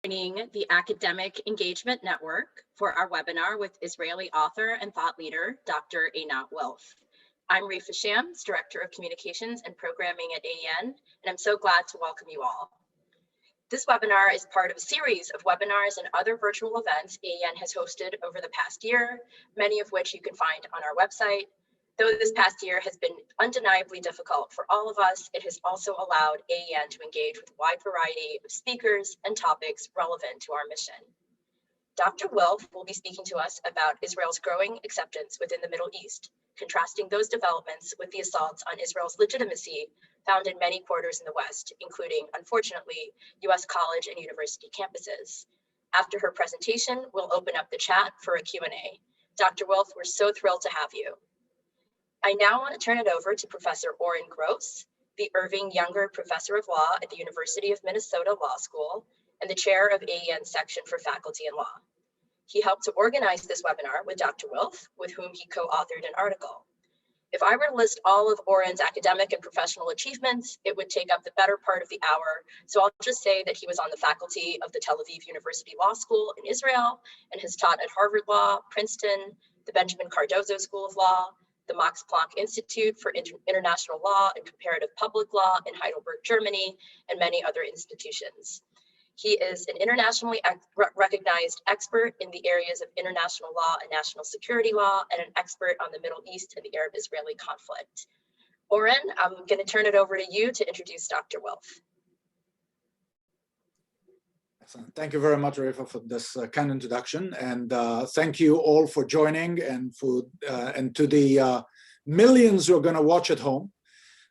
Joining the Academic Engagement Network for our webinar with Israeli author and thought leader, Dr. Einat Wilf. I'm Rifa Shams, Director of Communications and Programming at AEN, and I'm so glad to welcome you all. This webinar is part of a series of webinars and other virtual events AEN has hosted over the past year, many of which you can find on our website. Though this past year has been undeniably difficult for all of us, it has also allowed AEN to engage with a wide variety of speakers and topics relevant to our mission. Dr. Wilf will be speaking to us about Israel's growing acceptance within the Middle East, contrasting those developments with the assaults on Israel's legitimacy found in many quarters in the West, including, unfortunately, US college and university campuses. After her presentation, we'll open up the chat for a Q&A. Dr. Wilf, we're so thrilled to have you. I now want to turn it over to Professor Oren Gross, the Irving Younger Professor of Law at the University of Minnesota Law School and the chair of AEN's section for faculty and law. He helped to organize this webinar with Dr. Wilf, with whom he co-authored an article. If I were to list all of Oren's academic and professional achievements, it would take up the better part of the hour. So I'll just say that he was on the faculty of the Tel Aviv University Law School in Israel and has taught at Harvard Law, Princeton, the Benjamin Cardozo School of Law, the Max Planck Institute for International Law and Comparative Public Law in Heidelberg, Germany, and many other institutions. He is an internationally recognized expert in the areas of international law and national security law, and an expert on the Middle East and the Arab-Israeli conflict. Oren, I'm going to turn it over to you to introduce Dr. Wilf. Thank you very much, Rifa, for this kind introduction, and thank you all for joining, and to the millions who are going to watch at home.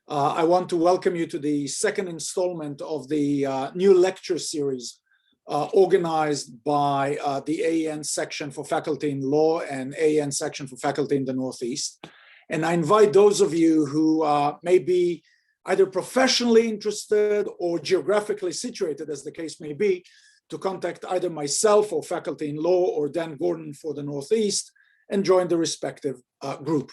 I want to welcome you to the second installment of the new lecture series organized by the AEN section for faculty in law and AEN section for faculty in the Northeast. And I invite those of you who may be either professionally interested or geographically situated, as the case may be, to contact either myself or faculty in law or Dan Gordon for the Northeast and join the respective group.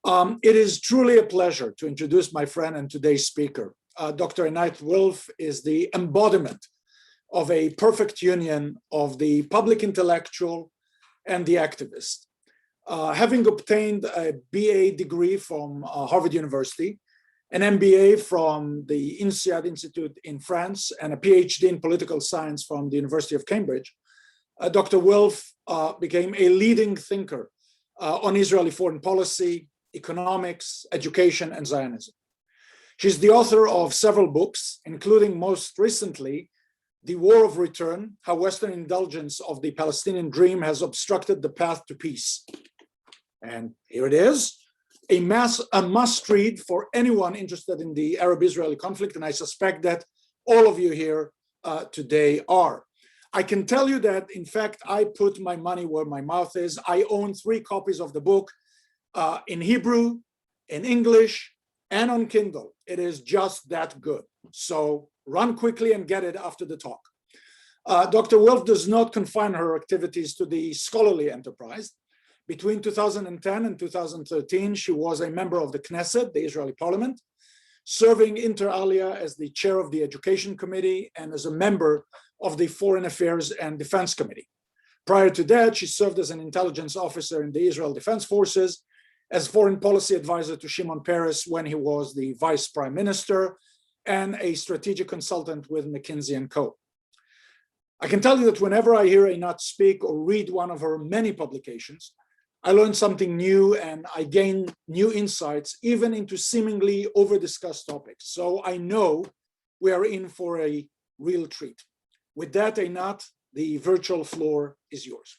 It is truly a pleasure to introduce my friend and today's speaker. Dr. Einat Wilf is the embodiment of a perfect union of the public intellectual and the activist. Having obtained a BA degree from Harvard University, an MBA from the INSEAD Institute in France, and a PhD in political science from the University of Cambridge, Dr. Wilf became a leading thinker on Israeli foreign policy, economics, education, and Zionism. She's the author of several books, including most recently, The War of Return, How Western Indulgence of the Palestinian Dream Has Obstructed the Path to Peace. And here it is. A must read for anyone interested in the Arab-Israeli conflict, and I suspect that all of you here today are. I can tell you that, in fact, I put my money where my mouth is. I own 3 copies of the book in Hebrew, in English, and on Kindle. It is just that good. So run quickly and get it after the talk. Dr. Wilf does not confine her activities to the scholarly enterprise. Between 2010 and 2013, she was a member of the Knesset, the Israeli parliament, serving inter alia as the chair of the Education Committee and as a member of the Foreign Affairs and Defense Committee. Prior to that, she served as an intelligence officer in the Israel Defense Forces, as foreign policy advisor to Shimon Peres when he was the vice prime minister, and a strategic consultant with McKinsey & Co. I can tell you that whenever I hear Einat speak or read one of her many publications, I learn something new and I gain new insights, even into seemingly over-discussed topics. So I know we are in for a real treat. With that, Einat, the virtual floor is yours.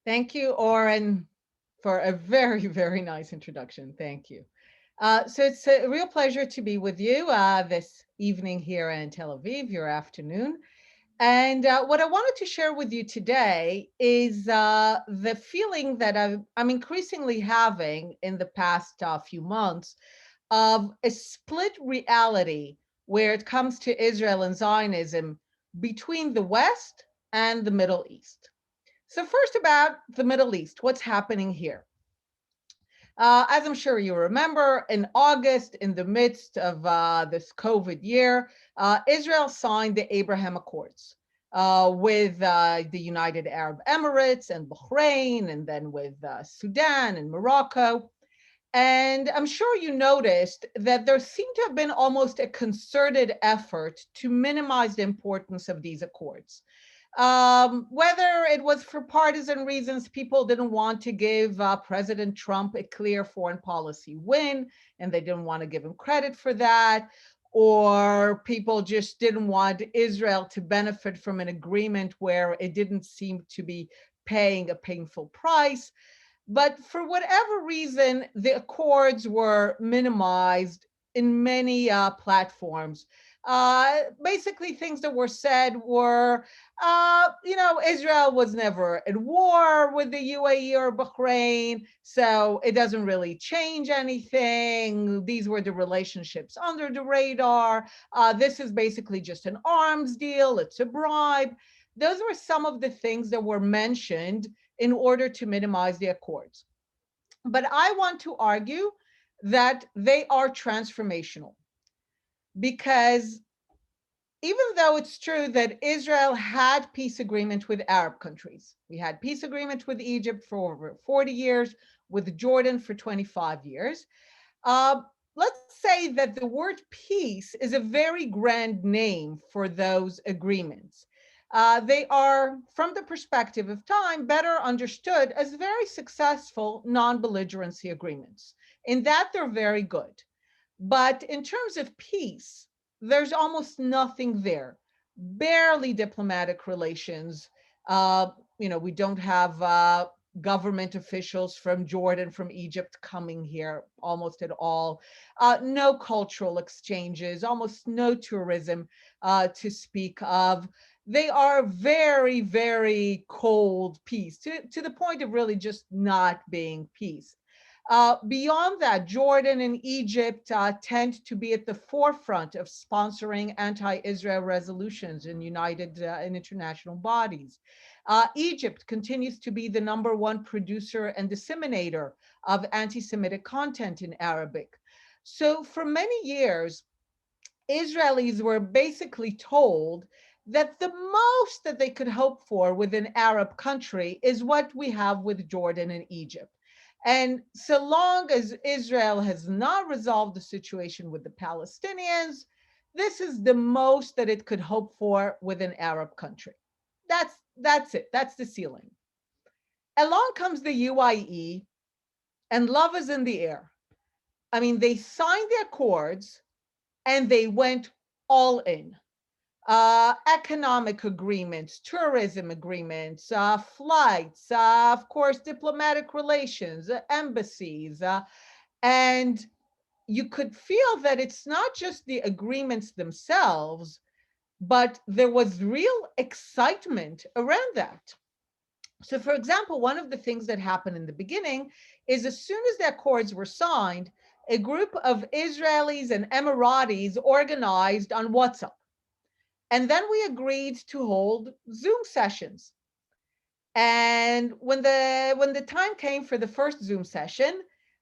Thank you, Oren, for a very, very nice introduction. Thank you. So it's a real pleasure to be with you this evening here in Tel Aviv, your afternoon. And what I wanted to share with you today is the feeling that I'm increasingly having in the past few months of a split reality where it comes to Israel and Zionism between the West and the Middle East. So first about the Middle East, what's happening here? As I'm sure you remember, in August, in the midst of this COVID year, Israel signed the Abraham Accords with the United Arab Emirates and Bahrain, and then with Sudan and Morocco. And I'm sure you noticed that there seemed to have been almost a concerted effort to minimize the importance of these accords. Whether it was for partisan reasons, people didn't want to give President Trump a clear foreign policy win, and they didn't want to give him credit for that, or people just didn't want Israel to benefit from an agreement where it didn't seem to be paying a painful price. But for whatever reason, the accords were minimized in many platforms. Basically, things that were said were, Israel was at war with the UAE or Bahrain, so it doesn't really change anything. These were the relationships under the radar. This is basically just an arms deal. It's a bribe. Those were some of the things that were mentioned in order to minimize the accords. But I want to argue that they are transformational, because even though it's true that Israel had peace agreements with Arab countries, we had peace agreements with Egypt for over 40 years, with Jordan for 25 years. Let's say that the word peace is a very grand name for those agreements. They are, from the perspective of time, better understood as very successful non-belligerency agreements. In that, they're very good. But in terms of peace, there's almost nothing there. Barely diplomatic relations. We don't have government officials from Jordan, from Egypt coming here almost at all. No cultural exchanges, almost no tourism to speak of. They are very, very cold peace, to the point of really just not being peace. Beyond that, Jordan and Egypt tend to be at the forefront of sponsoring anti-Israel resolutions in in international bodies. Egypt continues to be the #1 producer and disseminator of anti-Semitic content in Arabic. So for many years, Israelis were basically told that the most that they could hope for with an Arab country is what we have with Jordan and Egypt. And so long as Israel has not resolved the situation with the Palestinians, this is the most that it could hope for with an Arab country. That's it. That's the ceiling. Along comes the UAE, and love is in the air. I mean, they signed the accords and they went all in. Economic agreements, tourism agreements, flights, of course, diplomatic relations, embassies. And you could feel that it's not just the agreements themselves, but there was real excitement around that. So, for example, one of the things that happened in the beginning is as soon as the accords were signed, a group of Israelis and Emiratis organized on WhatsApp. And then we agreed to hold Zoom sessions. And when the time came for the first Zoom session,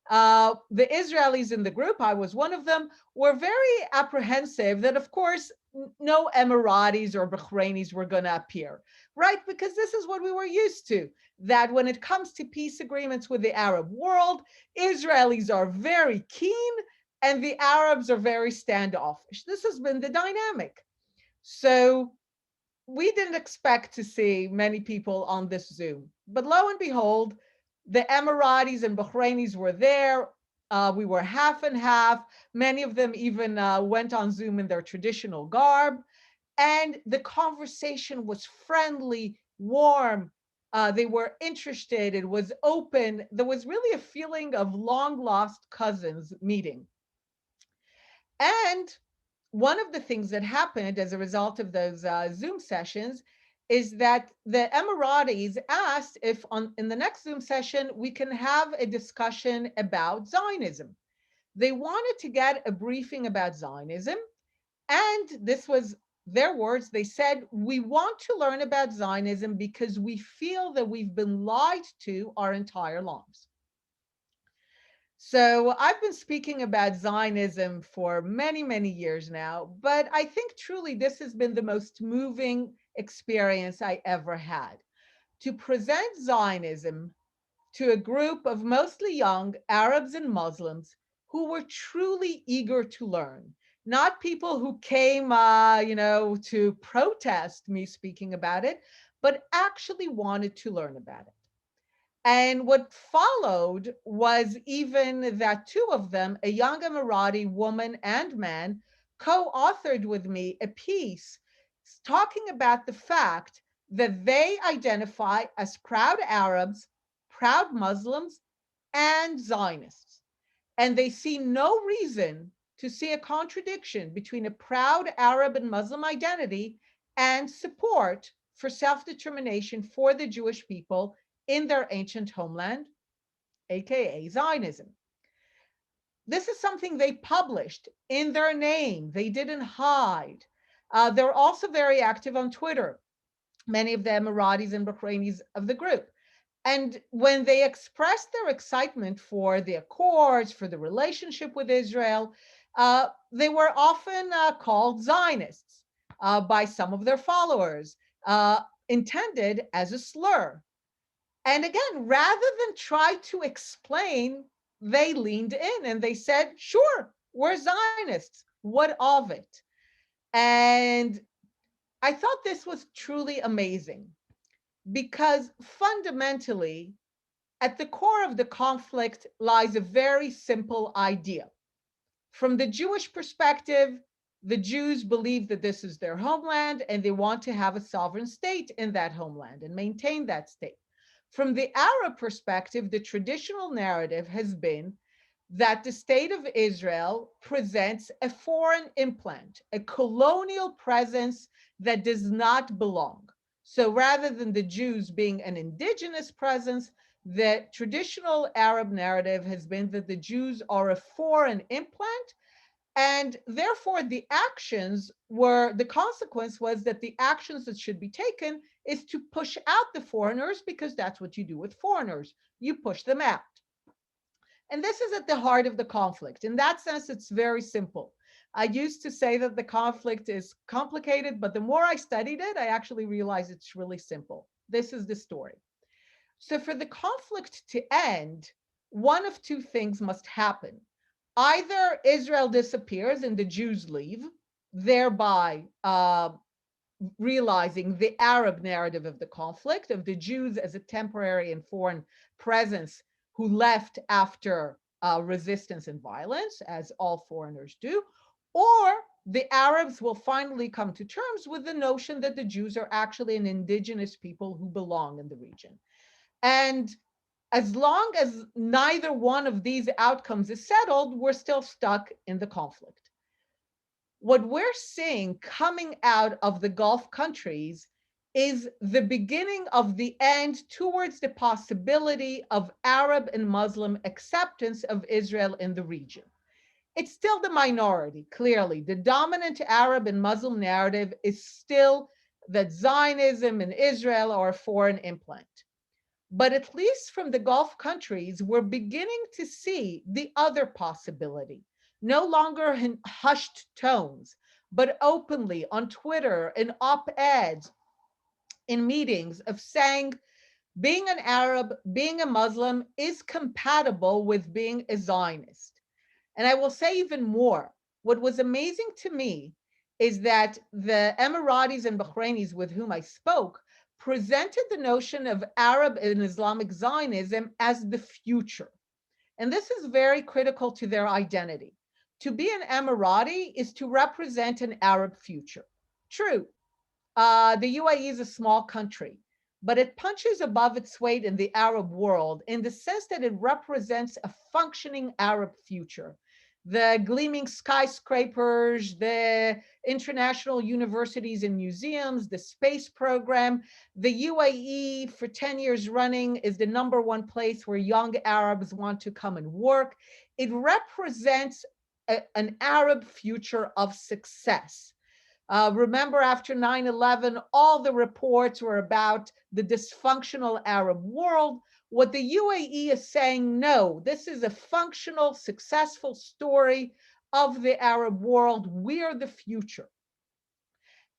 the Israelis in the group, I was one of them, were very apprehensive that, of course, no Emiratis or Bahrainis were going to appear, right? Because this is what we were used to, that when it comes to peace agreements with the Arab world, Israelis are very keen and the Arabs are very standoffish. This has been the dynamic. So we didn't expect to see many people on this Zoom, but lo and behold, the Emiratis and Bahrainis were there. We were half and half. Many of them even went on Zoom in their traditional garb. And the conversation was friendly, warm. They were interested. It was open. There was really a feeling of long lost cousins meeting. And one of the things that happened as a result of those Zoom sessions is that the Emiratis asked if in the next Zoom session, we can have a discussion about Zionism. They wanted to get a briefing about Zionism. And this was their words. They said, we want to learn about Zionism because we feel that we've been lied to our entire lives. So I've been speaking about Zionism for many, many years now, but I think truly this has been the most moving experience I ever had. To present Zionism to a group of mostly young Arabs and Muslims who were truly eager to learn, not people who came, to protest me speaking about it, but actually wanted to learn about it. And what followed was even that two of them, a young Emirati woman and man, co authored with me a piece talking about the fact that they identify as proud Arabs, proud Muslims, and Zionists. And they see no reason to see a contradiction between a proud Arab and Muslim identity and support for self determination for the Jewish people in their ancient homeland, AKA Zionism. This is something they published in their name, they didn't hide. They're also very active on Twitter, many of them Emiratis and Bahrainis of the group. And when they expressed their excitement for the accords, for the relationship with Israel, they were often called Zionists by some of their followers, intended as a slur. And again, rather than try to explain, they leaned in and they said, sure, we're Zionists. What of it? And I thought this was truly amazing because fundamentally, at the core of the conflict lies a very simple idea. From the Jewish perspective, the Jews believe that this is their homeland and they want to have a sovereign state in that homeland and maintain that state. From the Arab perspective, the traditional narrative has been that the state of Israel presents a foreign implant, a colonial presence that does not belong. So rather than the Jews being an indigenous presence, the traditional Arab narrative has been that the Jews are a foreign implant, and therefore the consequence was that the actions that should be taken is to push out the foreigners because that's what you do with foreigners. You push them out. And this is at the heart of the conflict. In that sense, it's very simple. I used to say that the conflict is complicated, but the more I studied it, I actually realized it's really simple. This is the story. So for the conflict to end, one of two things must happen. Either Israel disappears and the Jews leave, thereby realizing the Arab narrative of the conflict, of the Jews as a temporary and foreign presence who left after resistance and violence, as all foreigners do, or the Arabs will finally come to terms with the notion that the Jews are actually an indigenous people who belong in the region. And as long as neither one of these outcomes is settled, we're still stuck in the conflict. What we're seeing coming out of the Gulf countries is the beginning of the end towards the possibility of Arab and Muslim acceptance of Israel in the region. It's still the minority, clearly. The dominant Arab and Muslim narrative is still that Zionism and Israel are a foreign implant. But at least from the Gulf countries, we're beginning to see the other possibility, no longer in hushed tones, but openly on Twitter, in op-eds, in meetings, of saying being an Arab, being a Muslim is compatible with being a Zionist. And I will say even more. What was amazing to me is that the Emiratis and Bahrainis with whom I spoke presented the notion of Arab and Islamic Zionism as the future. And this is very critical to their identity. To be an Emirati is to represent an Arab future. True, the UAE is a small country, but it punches above its weight in the Arab world in the sense that it represents a functioning Arab future. The gleaming skyscrapers, the international universities and museums, the space program. The UAE for 10 years running is the #1 place where young Arabs want to come and work. It represents an Arab future of success. Remember, after 9/11, all the reports were about the dysfunctional Arab world. What the UAE is saying, no, this is a functional, successful story of the Arab world. We're the future.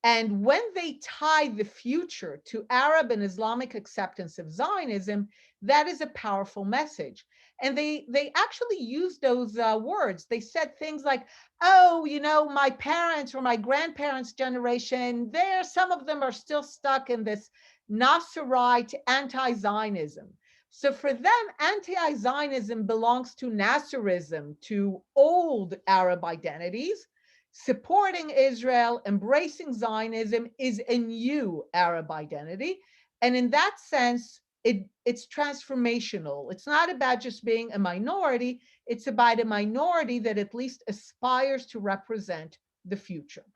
And when they tie the future to Arab and Islamic acceptance of Zionism, that is a powerful message. And they actually used those words. They said things like, oh, you know, my parents or my grandparents' generation, some of them are still stuck in this Nasserite anti-Zionism. So for them, anti-Zionism belongs to Nasserism, to old Arab identities. Supporting Israel, embracing Zionism is a new Arab identity. And in that sense, it's transformational. It's not about just being a minority, it's about a minority that at least aspires to represent the future.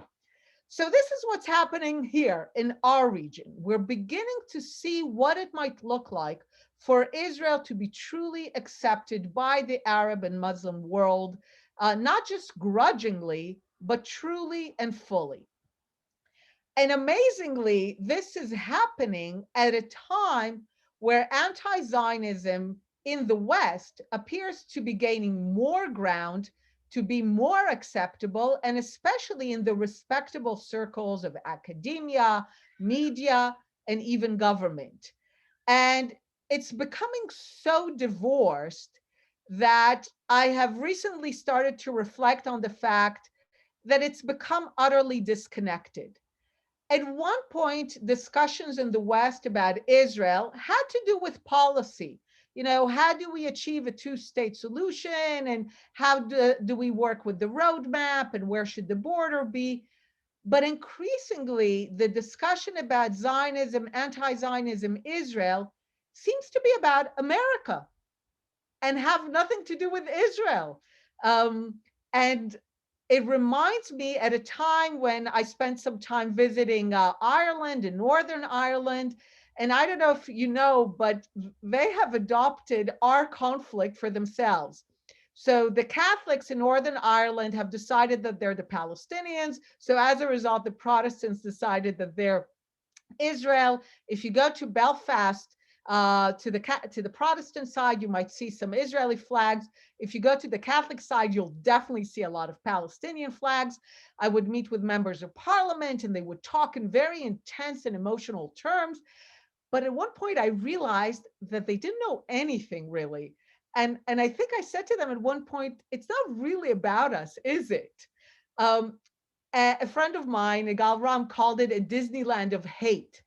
So this is what's happening here in our region. We're beginning to see what it might look like for Israel to be truly accepted by the Arab and Muslim world, not just grudgingly, but truly and fully. And amazingly, this is happening at a time where anti-Zionism in the West appears to be gaining more ground, to be more acceptable, and especially in the respectable circles of academia, media, and even government. And it's becoming so divorced that I have recently started to reflect on the fact that it's become utterly disconnected. At one point, discussions in the West about Israel had to do with policy. You know, how do we achieve a two-state solution, and how do we work with the roadmap, and where should the border be? But increasingly, the discussion about Zionism, anti-Zionism, Israel seems to be about America and have nothing to do with Israel. And it reminds me at a time when I spent some time visiting Ireland and Northern Ireland. And I don't know if you know, but they have adopted our conflict for themselves. So the Catholics in Northern Ireland have decided that they're the Palestinians. So as a result, the Protestants decided that they're Israel. If you go to Belfast, to the Protestant side, you might see some Israeli flags. If you go to the Catholic side, you'll definitely see a lot of Palestinian flags. I would meet with members of parliament and they would talk in very intense and emotional terms. But at one point I realized that they didn't know anything really. And I think I said to them at one point, it's not really about us, is it? Um, a friend of mine, Igal Ram, called it a Disneyland of hate.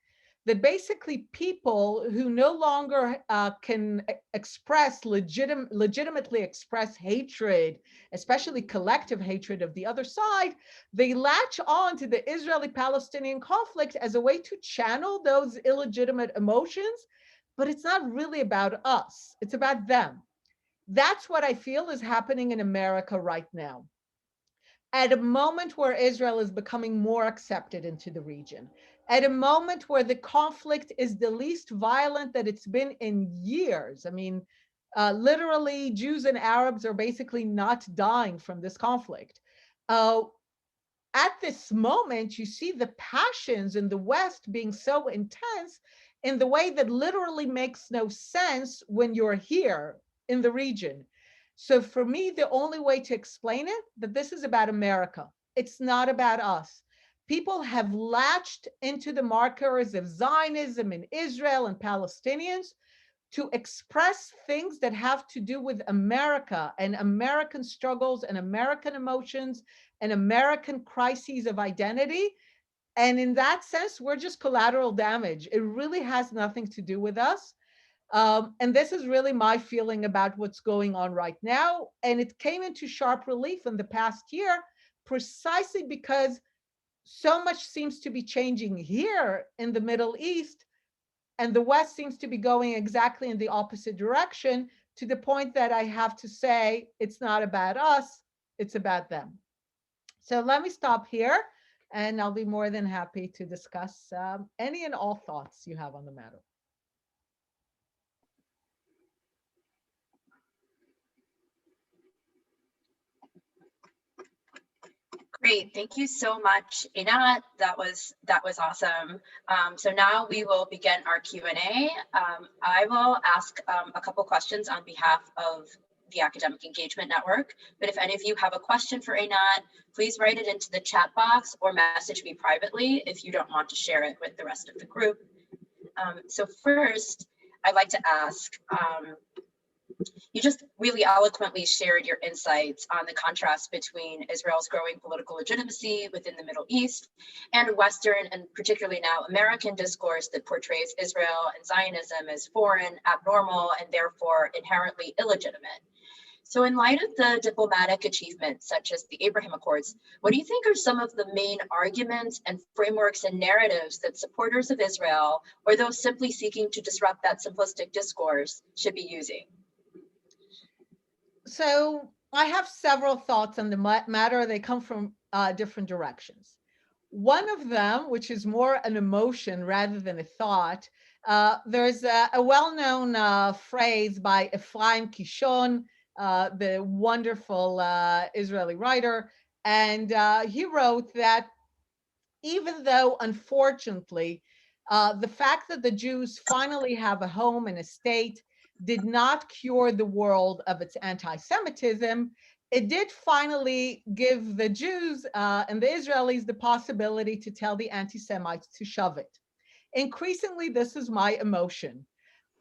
That basically people who no longer can legitimately express hatred, especially collective hatred of the other side, they latch on to the Israeli-Palestinian conflict as a way to channel those illegitimate emotions, but it's not really about us, it's about them. That's what I feel is happening in America right now. At a moment where Israel is becoming more accepted into the region, at a moment where the conflict is the least violent that it's been in years. I mean, literally, Jews and Arabs are basically not dying from this conflict. At this moment, you see the passions in the West being so intense in the way that literally makes no sense when you're here in the region. So for me, the only way to explain it, that this is about America. It's not about us. People have latched into the markers of Zionism in Israel and Palestinians to express things that have to do with America and American struggles and American emotions and American crises of identity. And in that sense, we're just collateral damage. It really has nothing to do with us. And this is really my feeling about what's going on right now. And it came into sharp relief in the past year, precisely because so much seems to be changing here in the Middle East, and the West seems to be going exactly in the opposite direction, to the point that I have to say, it's not about us, it's about them. So let me stop here, and I'll be more than happy to discuss any and all thoughts you have on the matter. Great, thank you so much, Einat. That was awesome. So now we will begin our Q&A. I will ask a couple questions on behalf of the Academic Engagement Network, but if any of you have a question for Einat, please write it into the chat box or message me privately if you don't want to share it with the rest of the group. So first, I'd like to ask, you just really eloquently shared your insights on the contrast between Israel's growing political legitimacy within the Middle East and Western, and particularly now American, discourse that portrays Israel and Zionism as foreign, abnormal, and therefore inherently illegitimate. So in light of the diplomatic achievements such as the Abraham Accords, what do you think are some of the main arguments and frameworks and narratives that supporters of Israel, or those simply seeking to disrupt that simplistic discourse, should be using? So I have several thoughts on the matter. They come from different directions. One of them, which is more an emotion rather than a thought, there's a well-known phrase by Ephraim Kishon, the wonderful Israeli writer, and he wrote that even though, unfortunately, the fact that the Jews finally have a home and a state did not cure the world of its anti-Semitism, it did finally give the Jews and the Israelis the possibility to tell the anti-Semites to shove it. Increasingly, this is my emotion.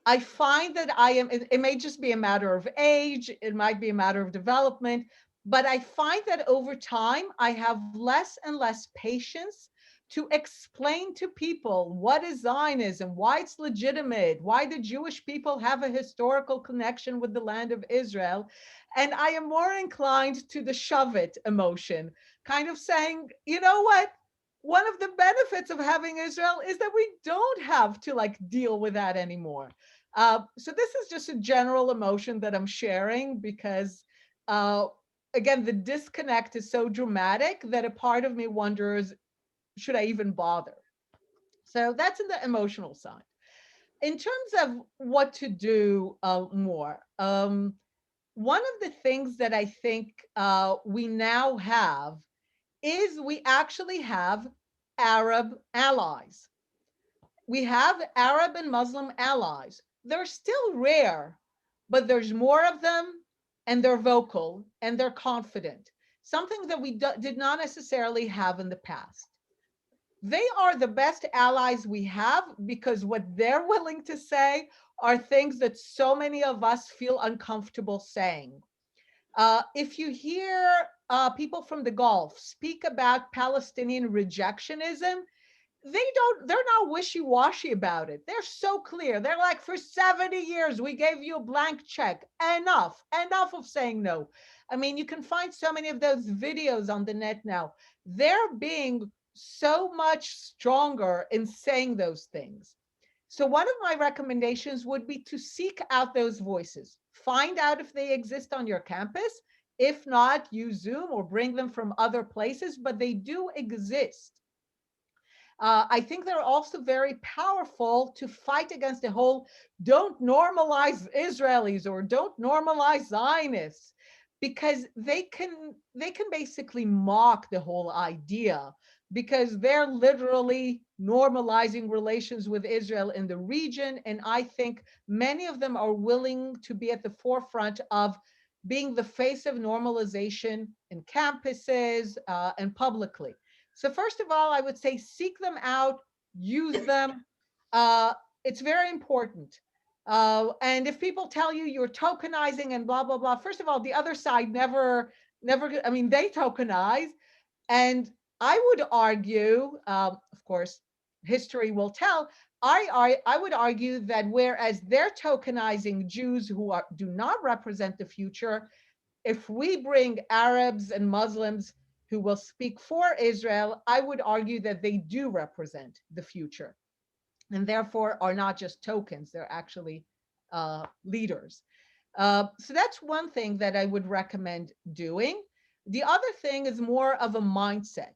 I find that it may just be a matter of age, it might be a matter of development, but I find that over time, I have less and less patience to explain to people what is Zionism, why it's legitimate, why the Jewish people have a historical connection with the land of Israel. And I am more inclined to the shove it emotion, kind of saying, you know what? One of the benefits of having Israel is that we don't have to deal with that anymore. So this is just a general emotion that I'm sharing because, again, the disconnect is so dramatic that a part of me wonders, should I even bother? So that's in the emotional side. In terms of what to do more, one of the things that I think we now have is we actually have Arab allies. We have Arab and Muslim allies. They're still rare, but there's more of them, and they're vocal and they're confident, something that we did not necessarily have in the past. They are the best allies we have because what they're willing to say are things that so many of us feel uncomfortable saying. If you hear people from the Gulf speak about Palestinian rejectionism, they're not wishy-washy about it. They're so clear. They're like, for 70 years, we gave you a blank check. Enough of saying no. I mean, you can find so many of those videos on the net now. They're being so much stronger in saying those things. So one of my recommendations would be to seek out those voices. Find out if they exist on your campus. If not, use Zoom or bring them from other places, but they do exist. I think they're also very powerful to fight against the whole don't normalize Israelis or don't normalize Zionists, because they can basically mock the whole idea, because they're literally normalizing relations with Israel in the region. And I think many of them are willing to be at the forefront of being the face of normalization in campuses and publicly. So first of all, I would say seek them out, use them. It's very important. And if people tell you you're tokenizing and blah, blah, blah, first of all, the other side never, I mean, they tokenize. And I would argue, of course, history will tell, I would argue that whereas they're tokenizing Jews who do not represent the future, if we bring Arabs and Muslims who will speak for Israel, I would argue that they do represent the future and therefore are not just tokens, they're actually leaders. So that's one thing that I would recommend doing. The other thing is more of a mindset.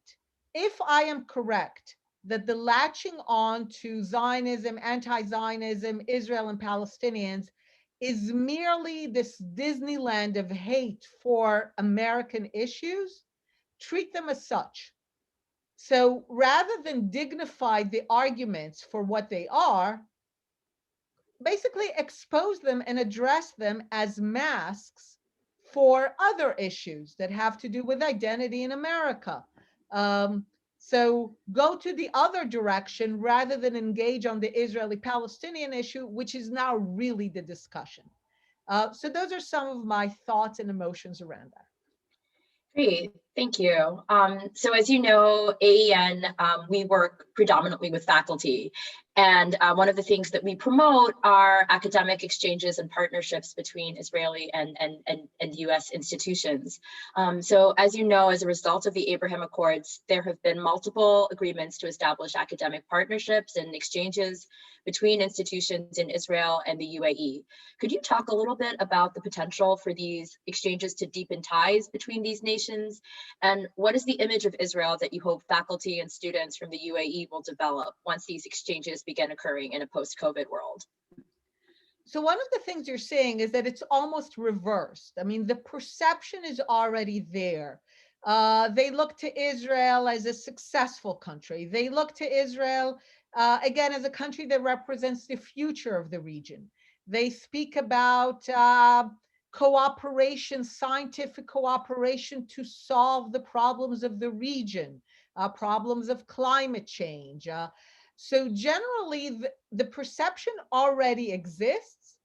If I am correct that the latching on to Zionism, anti-Zionism, Israel and Palestinians is merely this Disneyland of hate for American issues, treat them as such. So rather than dignify the arguments for what they are, basically expose them and address them as masks for other issues that have to do with identity in America. So go to the other direction rather than engage on the Israeli-Palestinian issue, which is now really the discussion. So those are some of my thoughts and emotions around that. Great, thank you. So as you know, AEN, we work predominantly with faculty. And one of the things that we promote are academic exchanges and partnerships between Israeli and US institutions. So as you know, as a result of the Abraham Accords, there have been multiple agreements to establish academic partnerships and exchanges between institutions in Israel and the UAE. Could you talk a little bit about the potential for these exchanges to deepen ties between these nations? And what is the image of Israel that you hope faculty and students from the UAE will develop once these exchanges begin occurring in a post-COVID world? So one of the things you're saying is that it's almost reversed. I mean, the perception is already there. They look to Israel as a successful country. They look to Israel, again, as a country that represents the future of the region. They speak about cooperation, scientific cooperation to solve the problems of the region, problems of climate change. So generally, the perception already exists.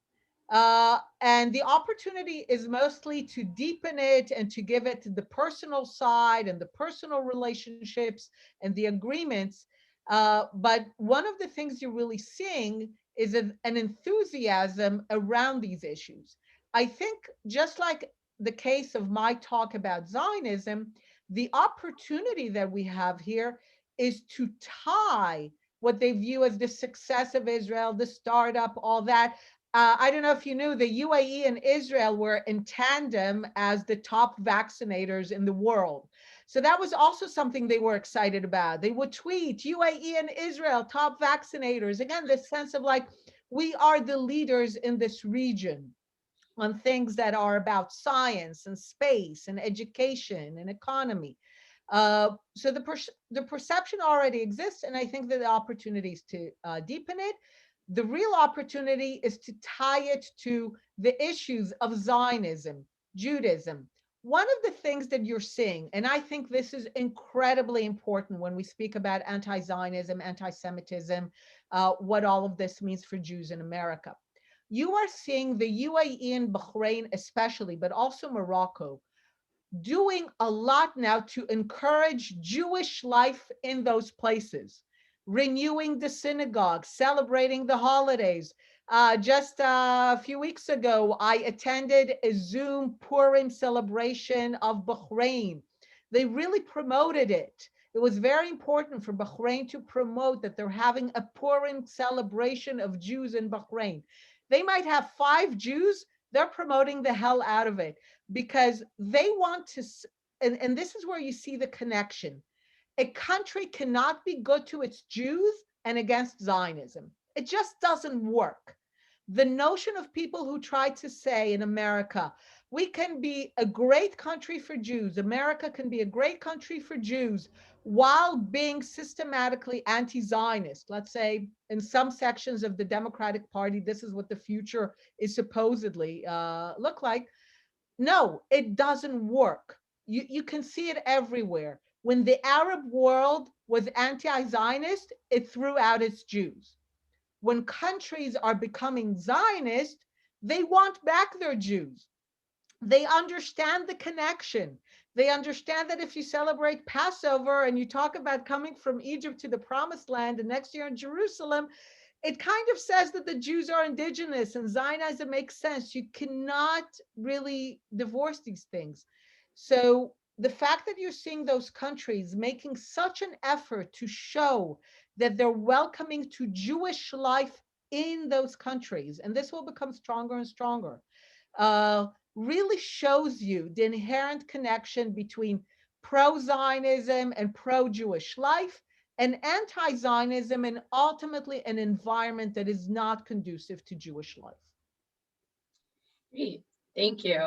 And the opportunity is mostly to deepen it and to give it the personal side and the personal relationships and the agreements. But one of the things you're really seeing is an enthusiasm around these issues. I think just like the case of my talk about Zionism, the opportunity that we have here is to tie what they view as the success of Israel, the startup, all that. I don't know if you knew, the UAE and Israel were in tandem as the top vaccinators in the world. So that was also something they were excited about. They would tweet, UAE and Israel, top vaccinators. Again, this sense of like, we are the leaders in this region on things that are about science and space and education and economy. So the perception already exists, and I think that the opportunities to deepen it. The real opportunity is to tie it to the issues of Zionism, Judaism. One of the things that you're seeing, and I think this is incredibly important when we speak about anti-Zionism, anti-Semitism, what all of this means for Jews in America. You are seeing the UAE and Bahrain especially, but also Morocco, doing a lot now to encourage Jewish life in those places, renewing the synagogue, celebrating the holidays. Just a few weeks ago, I attended a Zoom Purim celebration of Bahrain. They really promoted it. It was very important for Bahrain to promote that they're having a Purim celebration of Jews in Bahrain. They might have 5 Jews, they're promoting the hell out of it because they want to, and this is where you see the connection. A country cannot be good to its Jews and against Zionism. It just doesn't work. The notion of people who try to say in America, we can be a great country for Jews, America can be a great country for Jews, while being systematically anti-Zionist. Let's say in some sections of the Democratic Party, this is what the future is supposedly look like. No, it doesn't work. You can see it everywhere. When the Arab world was anti-Zionist, it threw out its Jews. When countries are becoming Zionist, they want back their Jews. They understand the connection. They understand that if you celebrate Passover and you talk about coming from Egypt to the promised land and next year in Jerusalem, it kind of says that the Jews are indigenous and Zionism makes sense. You cannot really divorce these things. So the fact that you're seeing those countries making such an effort to show that they're welcoming to Jewish life in those countries, and this will become stronger and stronger, really shows you the inherent connection between pro-Zionism and pro-Jewish life, and anti-Zionism, and ultimately an environment that is not conducive to Jewish life. Great, thank you.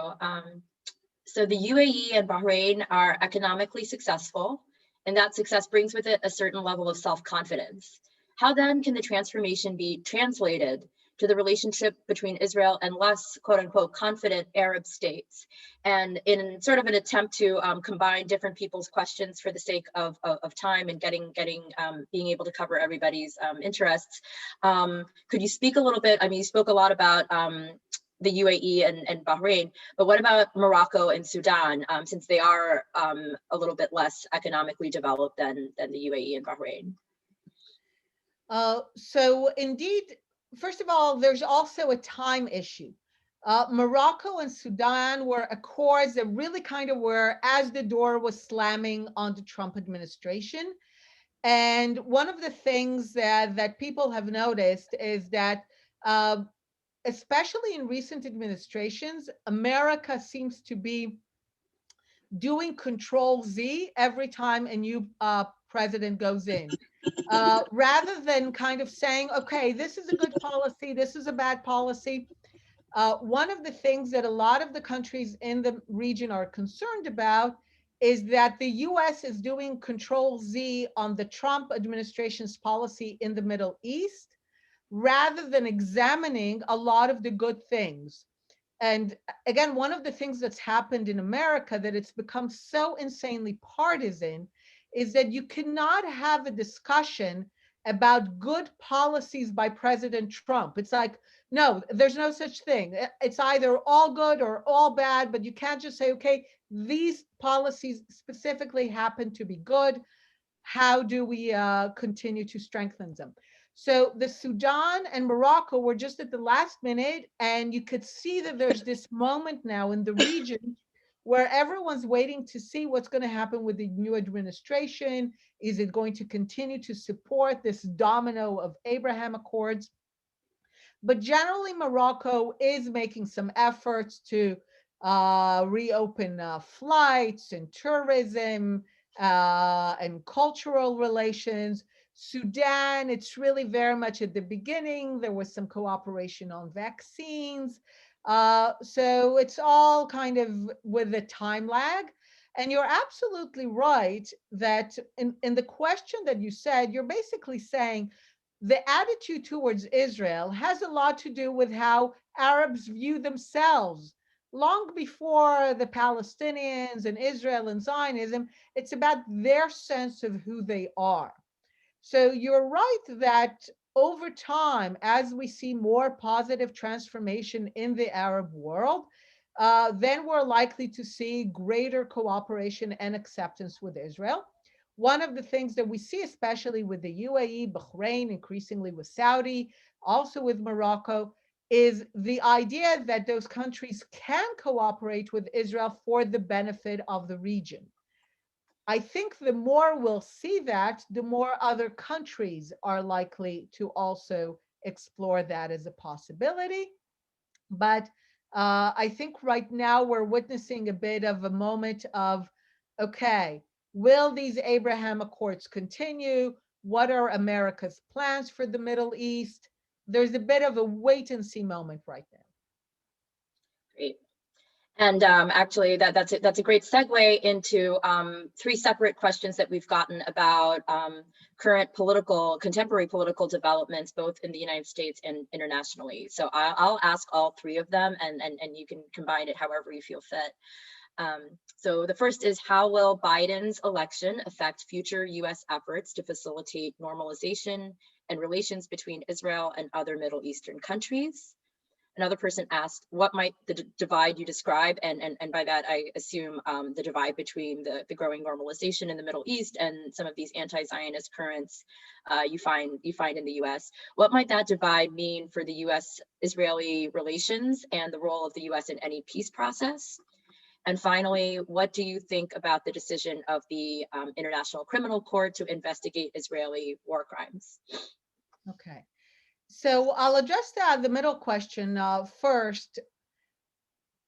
So the UAE and Bahrain are economically successful, and that success brings with it a certain level of self-confidence. How then can the transformation be translated to the relationship between Israel and less, quote unquote, confident Arab states? And in sort of an attempt to combine different people's questions for the sake of time and being able to cover everybody's interests, could you speak a little bit? I mean, you spoke a lot about the UAE and Bahrain, but what about Morocco and Sudan, since they are a little bit less economically developed than the UAE and Bahrain? So indeed, first of all, there's also a time issue. Morocco and Sudan were accords that really kind of were as the door was slamming on the Trump administration. And one of the things that people have noticed is that especially in recent administrations, America seems to be doing Control Z every time a new president goes in. Rather than kind of saying, okay, this is a good policy, this is a bad policy. One of the things that a lot of the countries in the region are concerned about is that the US is doing Control Z on the Trump administration's policy in the Middle East, rather than examining a lot of the good things. And again, one of the things that's happened in America that it's become so insanely partisan is that you cannot have a discussion about good policies by President Trump. It's like, no, there's no such thing. It's either all good or all bad, but you can't just say, okay, these policies specifically happen to be good. How do we continue to strengthen them? So the Sudan and Morocco were just at the last minute, and you could see that there's this moment now in the region where everyone's waiting to see what's going to happen with the new administration. Is it going to continue to support this domino of Abraham Accords? But generally, Morocco is making some efforts to reopen flights and tourism and cultural relations. Sudan, it's really very much at the beginning. There was some cooperation on vaccines. So it's all kind of with a time lag. And you're absolutely right that in the question that you said, you're basically saying the attitude towards Israel has a lot to do with how Arabs view themselves. Long before the Palestinians and Israel and Zionism, it's about their sense of who they are. So you're right that over time, as we see more positive transformation in the Arab world, then we're likely to see greater cooperation and acceptance with Israel. One of the things that we see, especially with the UAE, Bahrain, increasingly with Saudi, also with Morocco, is the idea that those countries can cooperate with Israel for the benefit of the region. I think the more we'll see that, the more other countries are likely to also explore that as a possibility. But I think right now we're witnessing a bit of a moment of, okay, will these Abraham Accords continue? What are America's plans for the Middle East? There's a bit of a wait and see moment right now. Great. And actually, that's a great segue into three separate questions that we've gotten about contemporary political developments, both in the United States and internationally. So I'll ask all three of them, and you can combine it however you feel fit. So the first is, how will Biden's election affect future US efforts to facilitate normalization and relations between Israel and other Middle Eastern countries? Another person asked, what might the divide you describe, and by that I assume the divide between the growing normalization in the Middle East and some of these anti-Zionist currents you find in the US. What might that divide mean for the US-Israeli relations and the role of the US in any peace process? And finally, what do you think about the decision of the International Criminal Court to investigate Israeli war crimes? Okay. So I'll address the middle question first.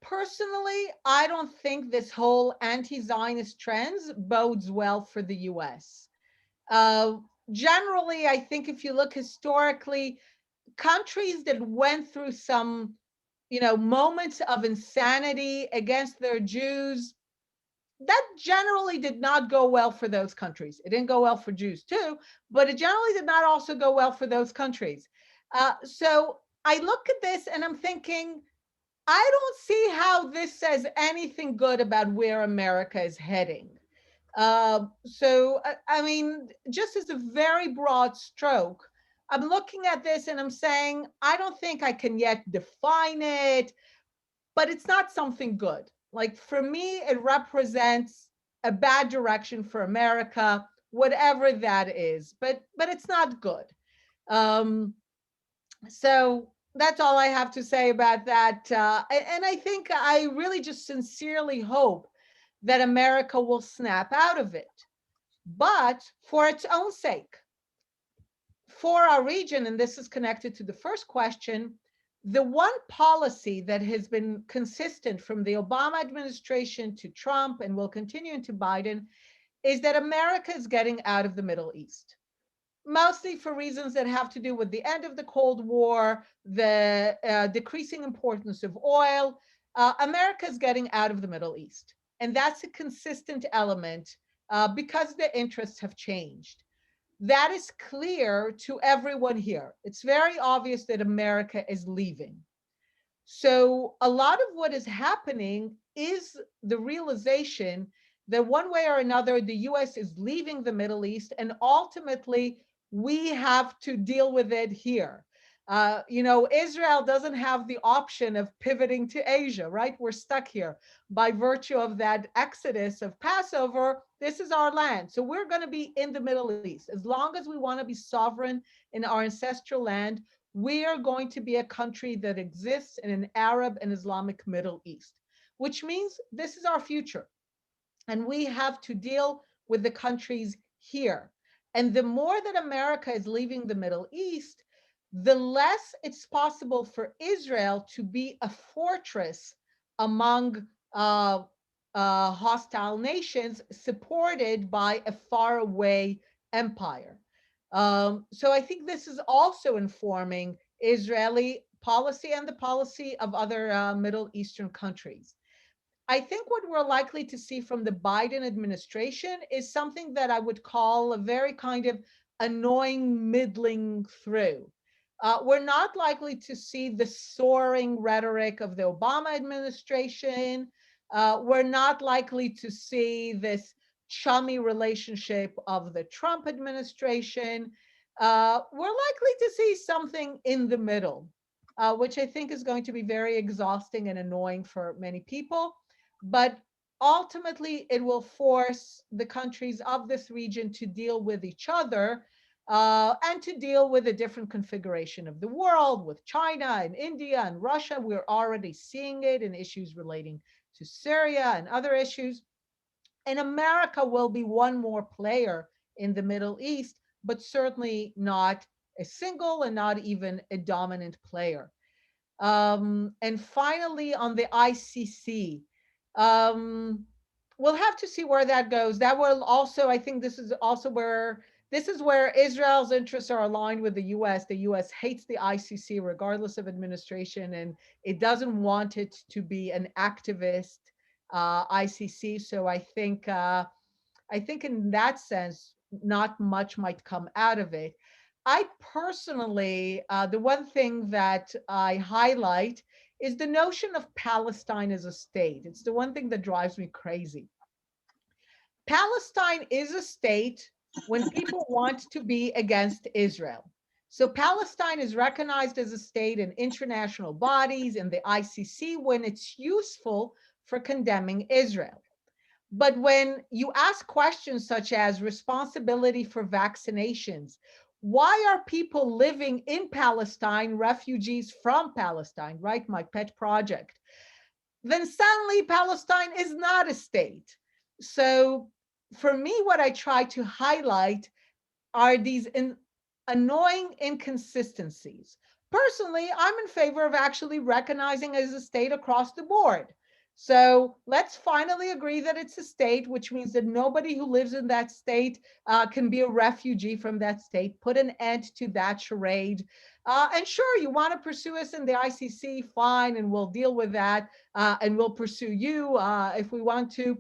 Personally, I don't think this whole anti-Zionist trends bodes well for the US. Generally, I think if you look historically, countries that went through some moments of insanity against their Jews, that generally did not go well for those countries. It didn't go well for Jews too, but it generally did not also go well for those countries. So I look at this and I'm thinking, I don't see how this says anything good about where America is heading. I mean, just as a very broad stroke, I'm looking at this and I'm saying, I don't think I can yet define it, but it's not something good. Like for me, it represents a bad direction for America, whatever that is, but it's not good. So that's all I have to say about that. And I think I really just sincerely hope that America will snap out of it, but for its own sake, for our region, and this is connected to the first question, the one policy that has been consistent from the Obama administration to Trump and will continue into Biden is that America is getting out of the Middle East, mostly for reasons that have to do with the end of the Cold War, the decreasing importance of oil. America is getting out of the Middle East. And that's a consistent element because the interests have changed. That is clear to everyone here. It's very obvious that America is leaving. So a lot of what is happening is the realization that one way or another, the US is leaving the Middle East, and ultimately we have to deal with it here. Israel doesn't have the option of pivoting to Asia, right? We're stuck here by virtue of that exodus of Passover. This is our land. So we're going to be in the Middle East. As long as we want to be sovereign in our ancestral land, we are going to be a country that exists in an Arab and Islamic Middle East, which means this is our future. And we have to deal with the countries here. And the more that America is leaving the Middle East, the less it's possible for Israel to be a fortress among hostile nations supported by a faraway empire. So I think this is also informing Israeli policy and the policy of other Middle Eastern countries. I think what we're likely to see from the Biden administration is something that I would call a very kind of annoying middling through. We're not likely to see the soaring rhetoric of the Obama administration. We're not likely to see this chummy relationship of the Trump administration. We're likely to see something in the middle, which I think is going to be very exhausting and annoying for many people. But ultimately, it will force the countries of this region to deal with each other and to deal with a different configuration of the world with China and India and Russia. We're already seeing it in issues relating to Syria and other issues. And America will be one more player in the Middle East, but certainly not a single and not even a dominant player. And finally, on the ICC, we'll have to see where that goes. That will also, I think this is where Israel's interests are aligned with the US. The US hates the ICC regardless of administration, and it doesn't want it to be an activist ICC. So I think in that sense, not much might come out of it. I personally, the one thing that I highlight is the notion of Palestine as a state. It's the one thing that drives me crazy. Palestine is a state when people want to be against Israel. So Palestine is recognized as a state in international bodies and the ICC when it's useful for condemning Israel. But when you ask questions such as responsibility for vaccinations, why are people living in Palestine, refugees from Palestine, right? My pet project. Then suddenly Palestine is not a state. So for me, what I try to highlight are these annoying inconsistencies. Personally, I'm in favor of actually recognizing as a state across the board. So let's finally agree that it's a state, which means that nobody who lives in that state can be a refugee from that state. Put an end to that charade. And sure, you want to pursue us in the ICC, fine, and we'll deal with that, and we'll pursue you if we want to.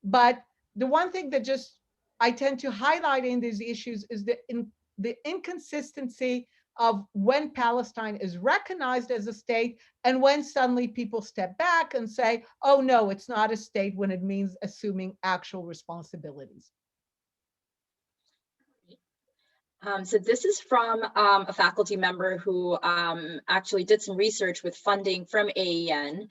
But the one thing that just I tend to highlight in these issues is the inconsistency of when Palestine is recognized as a state and when suddenly people step back and say, oh no, it's not a state, when it means assuming actual responsibilities. So this is from a faculty member who actually did some research with funding from AEN.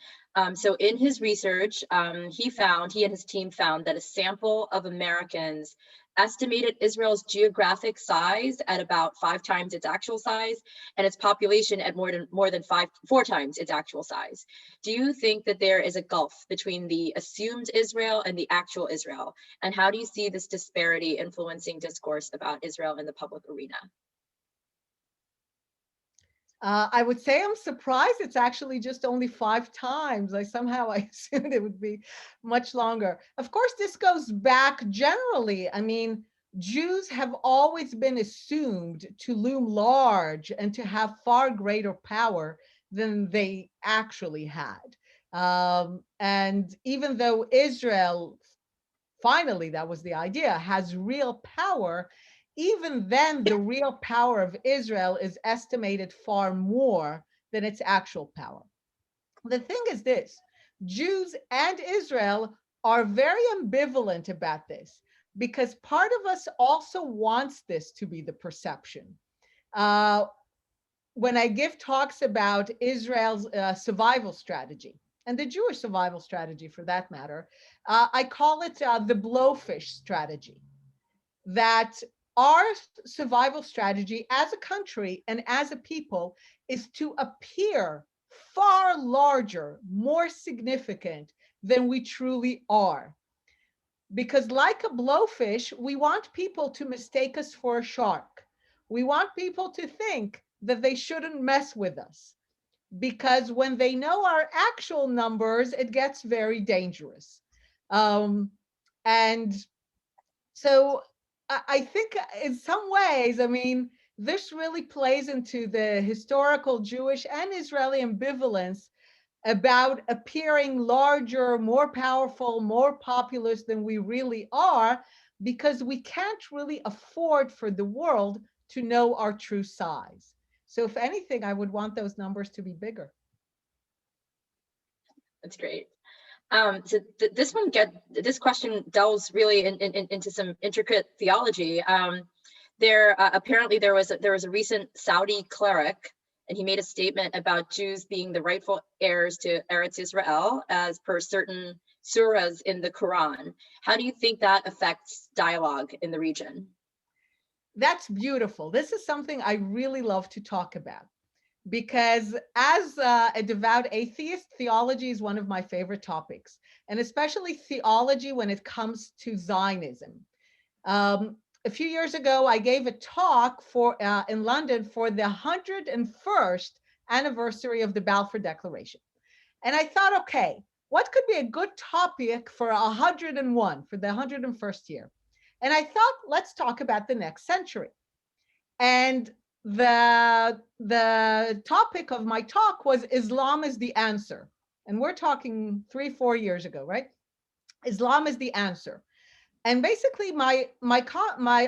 So in his research, he and his team found that a sample of Americans estimated Israel's geographic size at about 5 times its actual size, and its population at more than 4 times its actual size. Do you think that there is a gulf between the assumed Israel and the actual Israel? And how do you see this disparity influencing discourse about Israel in the public arena? I would say I'm surprised it's actually just only 5 times. I assumed it would be much longer. Of course, this goes back generally. I mean, Jews have always been assumed to loom large and to have far greater power than they actually had. And even though Israel, finally, that was the idea, has real power, even then the real power of Israel is estimated far more than its actual power. The thing is this: Jews and Israel are very ambivalent about this, because part of us also wants this to be the perception. When I give talks about Israel's survival strategy, and the Jewish survival strategy for that matter, I call it the blowfish strategy. That our survival strategy as a country and as a people is to appear far larger, more significant than we truly are. Because like a blowfish, we want people to mistake us for a shark. We want people to think that they shouldn't mess with us, because when they know our actual numbers, it gets very dangerous. And so I think in some ways, I mean, this really plays into the historical Jewish and Israeli ambivalence about appearing larger, more powerful, more populous than we really are, because we can't really afford for the world to know our true size. So if anything, I would want those numbers to be bigger. That's great. So this question delves really into some intricate theology. Apparently there was a recent Saudi cleric, and he made a statement about Jews being the rightful heirs to Eretz Israel as per certain surahs in the Quran. How do you think that affects dialogue in the region? That's beautiful. This is something I really love to talk about, because as a devout atheist, theology is one of my favorite topics, and especially theology when it comes to Zionism. A few years ago, I gave a talk in London for the 101st anniversary of the Balfour Declaration. And I thought, okay, what could be a good topic for 101, for the 101st year? And I thought, let's talk about the next century. And the topic of my talk was Islam is the answer. And we're talking 3-4 years ago, right? Islam is the answer. And basically my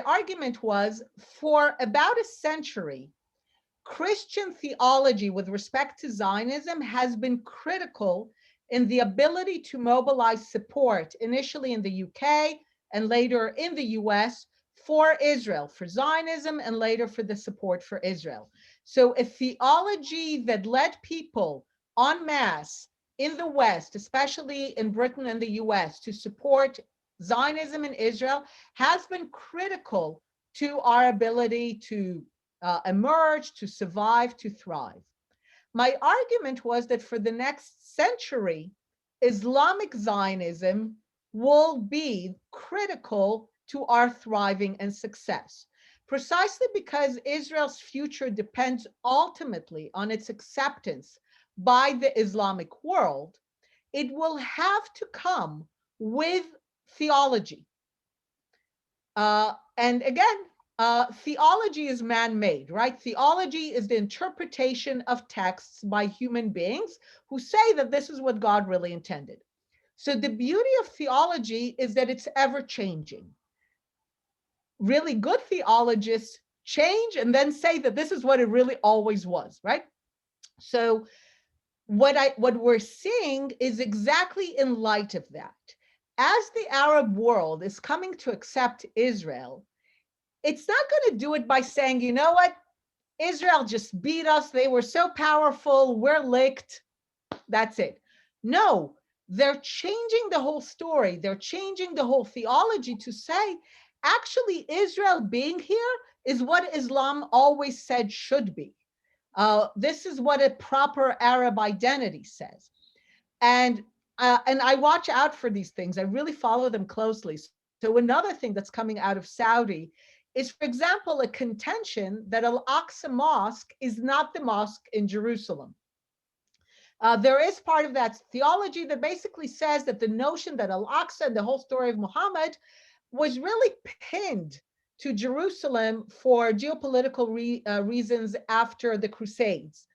argument was, for about a century, Christian theology with respect to Zionism has been critical in the ability to mobilize support, initially in the UK and later in the US, for Israel, for Zionism, and later for the support for Israel. So a theology that led people en masse in the West, especially in Britain and the US, to support Zionism in Israel has been critical to our ability to emerge, to survive, to thrive. My argument was that for the next century, Islamic Zionism will be critical to our thriving and success, precisely because Israel's future depends ultimately on its acceptance by the Islamic world. it will have to come with theology. And again, theology is man-made, right? Theology is the interpretation of texts by human beings who say that this is what God really intended. So the beauty of theology is that it's ever-changing. Really good theologists change and then say that this is what it really always was, right? So what we're seeing is exactly in light of that. As the Arab world is coming to accept Israel, it's not going to do it by saying, you know what, Israel just beat us. They were so powerful. We're licked. That's it. No, they're changing the whole story. They're changing the whole theology to say, actually, Israel being here is what Islam always said should be. This is what a proper Arab identity says. And I watch out for these things. I really follow them closely. So another thing that's coming out of Saudi is, for example, a contention that Al-Aqsa Mosque is not the mosque in Jerusalem. There is part of that theology that basically says that the notion that Al-Aqsa and the whole story of Muhammad was really pinned to Jerusalem for geopolitical reasons after the Crusades.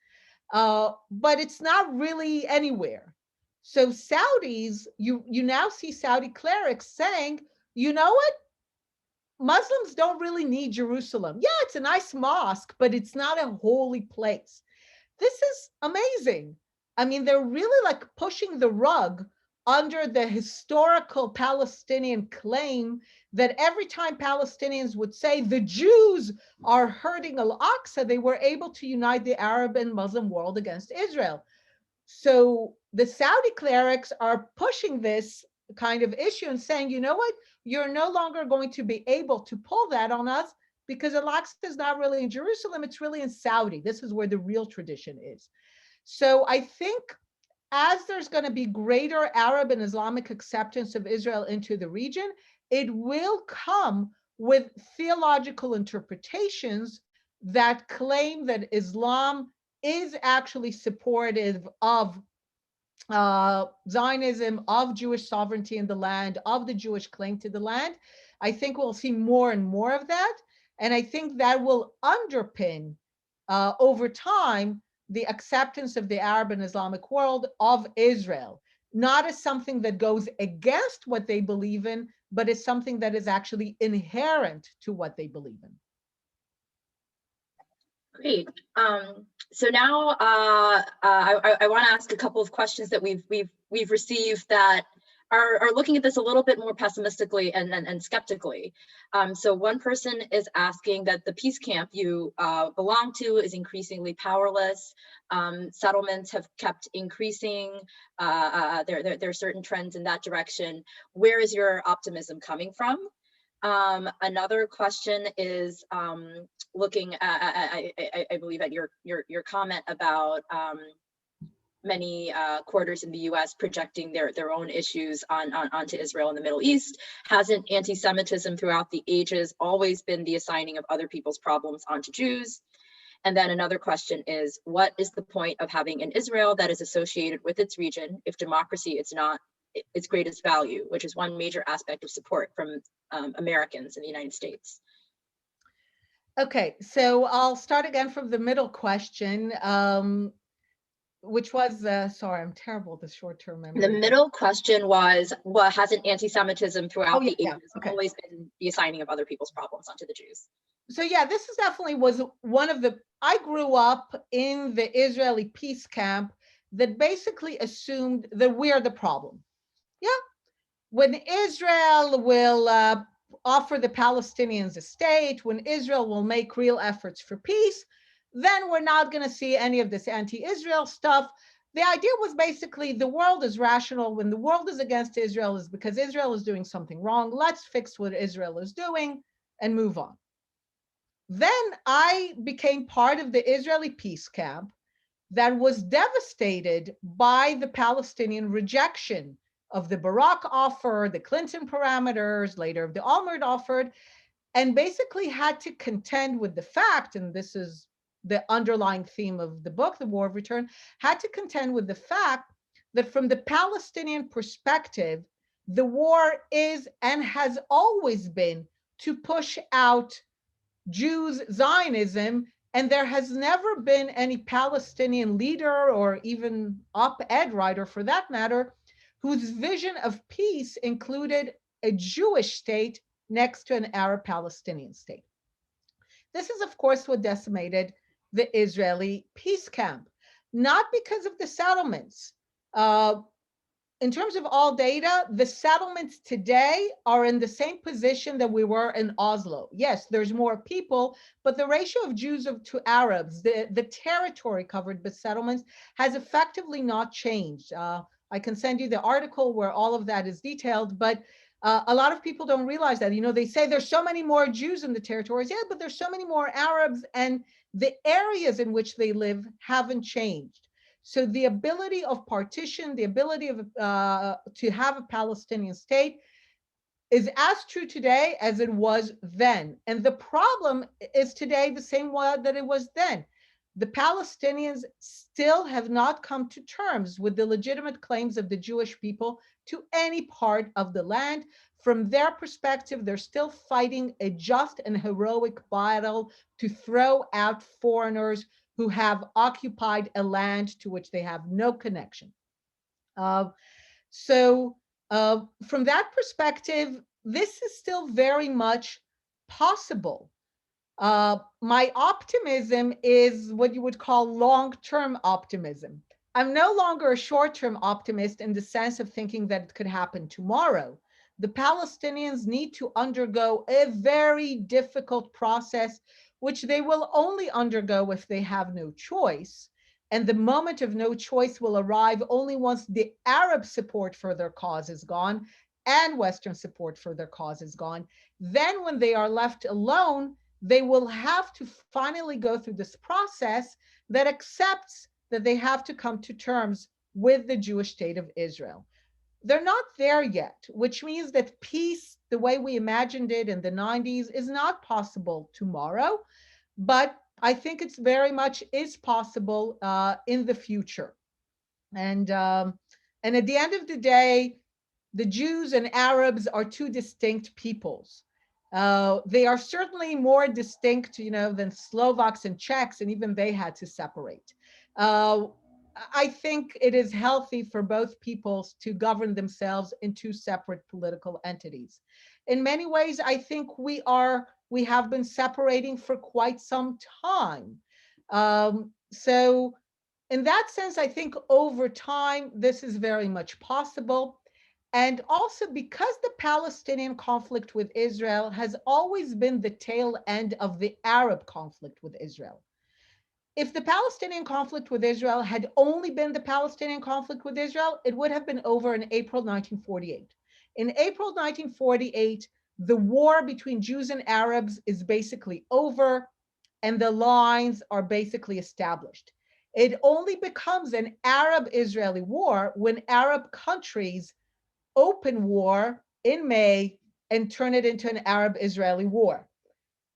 But it's not really anywhere. So Saudis, you now see Saudi clerics saying, you know what? Muslims don't really need Jerusalem. Yeah, it's a nice mosque, but it's not a holy place. This is amazing. I mean, they're really like pushing the rug under the historical Palestinian claim that every time Palestinians would say the Jews are hurting Al-Aqsa, they were able to unite the Arab and Muslim world against Israel. So the Saudi clerics are pushing this kind of issue and saying, you know what, you're no longer going to be able to pull that on us because Al-Aqsa is not really in Jerusalem, it's really in Saudi. This is where the real tradition is. So I think as there's going to be greater Arab and Islamic acceptance of Israel into the region, it will come with theological interpretations that claim that Islam is actually supportive of Zionism, of Jewish sovereignty in the land, of the Jewish claim to the land. I think we'll see more and more of that. And I think that will underpin over time the acceptance of the Arab and Islamic world of Israel, not as something that goes against what they believe in, but as something that is actually inherent to what they believe in. Great. So now I want to ask a couple of questions that we've received that are looking at this a little bit more pessimistically and skeptically. So one person is asking that the peace camp you belong to is increasingly powerless. Settlements have kept increasing. There are certain trends in that direction. Where is your optimism coming from? Another question is looking at, I believe, at your comment about many quarters in the U.S. projecting their own issues onto Israel and the Middle East. Hasn't anti-Semitism throughout the ages always been the assigning of other people's problems onto Jews? And then another question is, what is the point of having an Israel that is associated with its region if democracy is not its greatest value, which is one major aspect of support from Americans in the United States? Okay, so I'll start again from the middle question, which was, sorry, I'm terrible with the short-term memory. The middle question was, what hasn't anti-Semitism throughout the ages always been the assigning of other people's problems onto the Jews? So yeah, this is definitely was one of the, I grew up in the Israeli peace camp that basically assumed that we are the problem. Yeah, when Israel will offer the Palestinians a state, when Israel will make real efforts for peace, then we're not going to see any of this anti-Israel stuff. The idea was basically the world is rational. When the world is against Israel is because Israel is doing something wrong. Let's fix what Israel is doing and move on. Then I became part of the Israeli peace camp that was devastated by the Palestinian rejection of the Barak offer, the Clinton parameters, later of the Olmert offer, and basically had to contend with the fact, and this is the underlying theme of the book, The War of Return, had to contend with the fact that from the Palestinian perspective, the war is and has always been to push out Jews, Zionism, and there has never been any Palestinian leader or even op-ed writer for that matter, whose vision of peace included a Jewish state next to an Arab Palestinian state. This is, of course, what decimated the Israeli peace camp, not because of the settlements. In terms of all data, the settlements today are in the same position that we were in Oslo. Yes, there's more people, but the ratio of Jews to Arabs, the territory covered by settlements has effectively not changed. I can send you the article where all of that is detailed, but a lot of people don't realize that. You know, they say there's so many more Jews in the territories. Yeah, but there's so many more Arabs, and the areas in which they live haven't changed. So the ability of partition, the ability of to have a Palestinian state is as true today as it was then. And the problem is today the same way that it was then. The Palestinians still have not come to terms with the legitimate claims of the Jewish people to any part of the land. From their perspective, they're still fighting a just and heroic battle to throw out foreigners who have occupied a land to which they have no connection. So from that perspective, this is still very much possible. My optimism is what you would call long-term optimism. I'm no longer a short-term optimist in the sense of thinking that it could happen tomorrow. The Palestinians need to undergo a very difficult process, which they will only undergo if they have no choice. And the moment of no choice will arrive only once the Arab support for their cause is gone and Western support for their cause is gone. Then when they are left alone, they will have to finally go through this process that accepts that they have to come to terms with the Jewish state of Israel. They're not there yet, which means that peace, the way we imagined it in the 90s, is not possible tomorrow, but I think it's very much is possible in the future. And at the end of the day, the Jews and Arabs are two distinct peoples. They are certainly more distinct, than Slovaks and Czechs, and even they had to separate. I think it is healthy for both peoples to govern themselves in two separate political entities. In many ways, I think we have been separating for quite some time. So in that sense, I think over time, this is very much possible. And also because the Palestinian conflict with Israel has always been the tail end of the Arab conflict with Israel. If the Palestinian conflict with Israel had only been the Palestinian conflict with Israel, it would have been over in April 1948. In April 1948, the war between Jews and Arabs is basically over, and the lines are basically established. It only becomes an Arab-Israeli war when Arab countries open war in May and turn it into an Arab-Israeli war.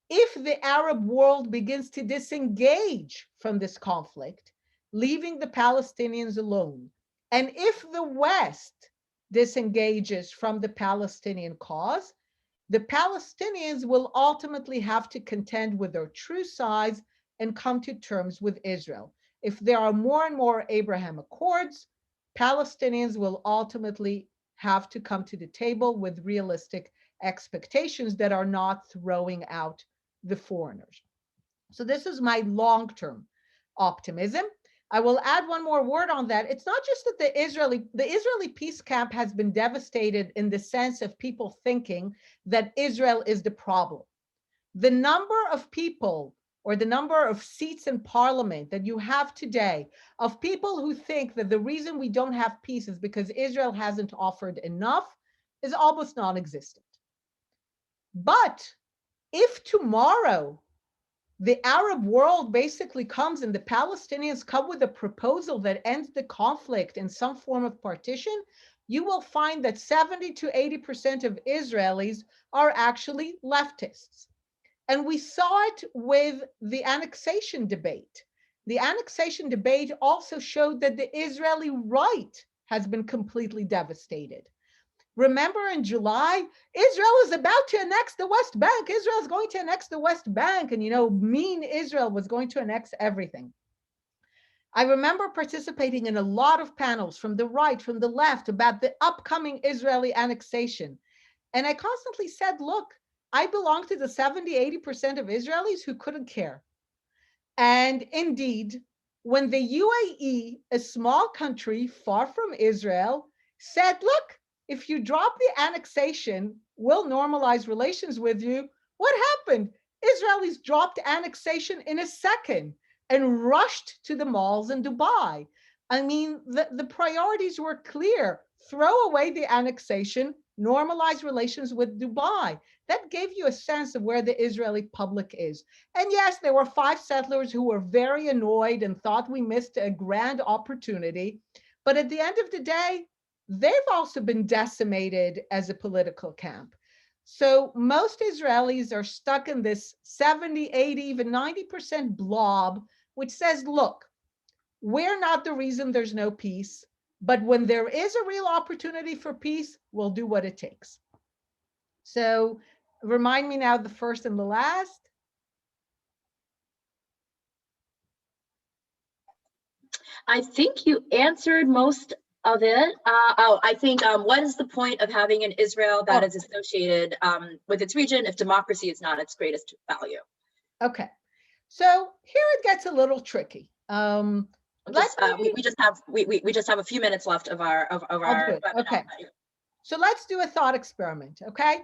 If the Arab world begins to disengage from this conflict, leaving the Palestinians alone, and if the West disengages from the Palestinian cause, the Palestinians will ultimately have to contend with their true size and come to terms with Israel. If there are more and more Abraham Accords, Palestinians will ultimately have to come to the table with realistic expectations that are not throwing out the foreigners. So this is my long-term optimism. I will add one more word on that. It's not just that the Israeli peace camp has been devastated in the sense of people thinking that Israel is the problem. The number of people or the number of seats in parliament that you have today of people who think that the reason we don't have peace is because Israel hasn't offered enough is almost non-existent. But if tomorrow the Arab world basically comes and the Palestinians come with a proposal that ends the conflict in some form of partition, you will find that 70 to 80% of Israelis are actually leftists. And we saw it with the annexation debate. The annexation debate also showed that the Israeli right has been completely devastated. Remember in July, Israel is about to annex the West Bank. Israel is going to annex the West Bank. And, mean Israel was going to annex everything. I remember participating in a lot of panels from the right, from the left, about the upcoming Israeli annexation. And I constantly said, look, I belong to the 70–80% of Israelis who couldn't care. And indeed, when the UAE, a small country far from Israel, said, look, if you drop the annexation, we'll normalize relations with you. What happened? Israelis dropped annexation in a second and rushed to the malls in Dubai. I mean, the priorities were clear. Throw away the annexation, normalize relations with Dubai. That gave you a sense of where the Israeli public is. And yes, there were 5 settlers who were very annoyed and thought we missed a grand opportunity. But at the end of the day, they've also been decimated as a political camp. So most Israelis are stuck in this 70, 80, even 90% blob, which says, look, we're not the reason there's no peace, but when there is a real opportunity for peace, we'll do what it takes. So remind me now the first and the last. I think you answered most of it. I think what is the point of having an Israel that is associated with its region if democracy is not its greatest value? Okay, so here it gets a little tricky. We just have a few minutes left of our webinar. Okay, so let's do a thought experiment. Okay,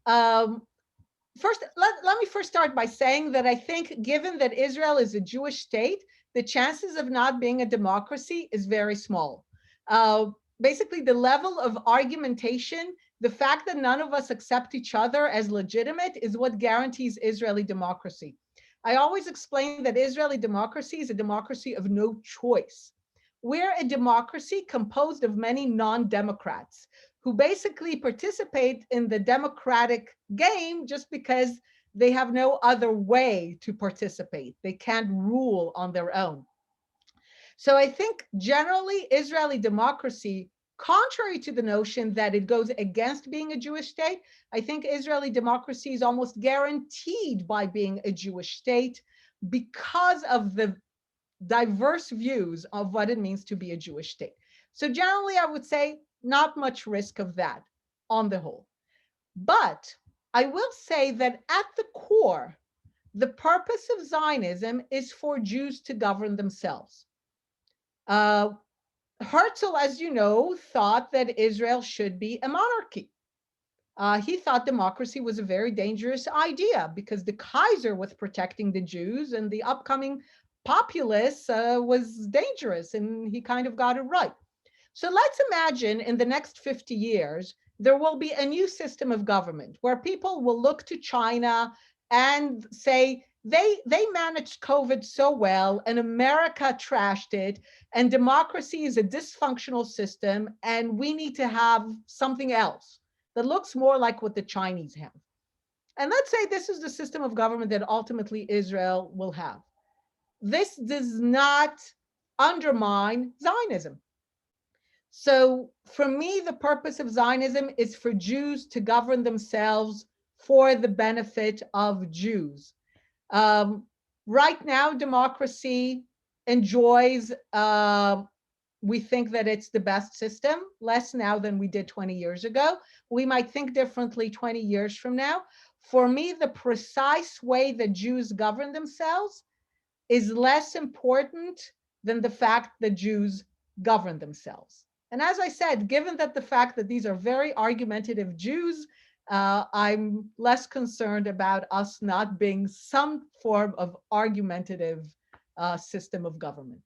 first let me first start by saying that I think, given that Israel is a Jewish state, the chances of not being a democracy is very small. Basically, the level of argumentation, the fact that none of us accept each other as legitimate, is what guarantees Israeli democracy. I always explain that Israeli democracy is a democracy of no choice. We're a democracy composed of many non-democrats who basically participate in the democratic game just because they have no other way to participate. They can't rule on their own. So I think generally Israeli democracy, contrary to the notion that it goes against being a Jewish state, I think Israeli democracy is almost guaranteed by being a Jewish state because of the diverse views of what it means to be a Jewish state. So generally, I would say not much risk of that on the whole. But I will say that at the core, the purpose of Zionism is for Jews to govern themselves. Herzl, as you know, thought that Israel should be a monarchy. He thought democracy was a very dangerous idea because the Kaiser was protecting the Jews and the upcoming populace was dangerous, and he kind of got it right. So let's imagine in the next 50 years, there will be a new system of government where people will look to China and say, they managed COVID so well and America trashed it, and democracy is a dysfunctional system and we need to have something else that looks more like what the Chinese have. And let's say this is the system of government that ultimately Israel will have. This does not undermine Zionism. So for me, the purpose of Zionism is for Jews to govern themselves for the benefit of Jews. Right now, democracy enjoys, we think that it's the best system, less now than we did 20 years ago. We might think differently 20 years from now. For me, the precise way that Jews govern themselves is less important than the fact that Jews govern themselves. And as I said, given that the fact that these are very argumentative Jews, I'm less concerned about us not being some form of argumentative system of government.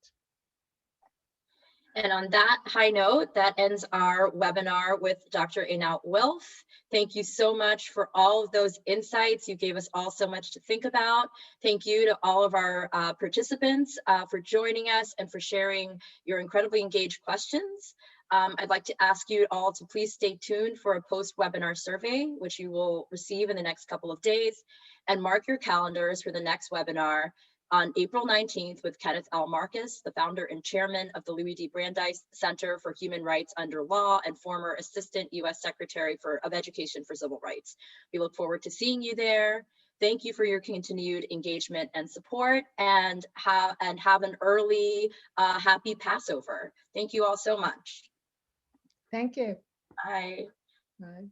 And on that high note, that ends our webinar with Dr. Einat Wilf. Thank you so much for all of those insights. You gave us all so much to think about. Thank you to all of our participants for joining us and for sharing your incredibly engaged questions. I'd like to ask you all to please stay tuned for a post-webinar survey, which you will receive in the next couple of days, and mark your calendars for the next webinar on April 19th with Kenneth L. Marcus, the founder and chairman of the Louis D. Brandeis Center for Human Rights Under Law and former Assistant U.S. Secretary of Education for Civil Rights. We look forward to seeing you there. Thank you for your continued engagement and support, and have an early happy Passover. Thank you all so much. Thank you. Bye. Bye.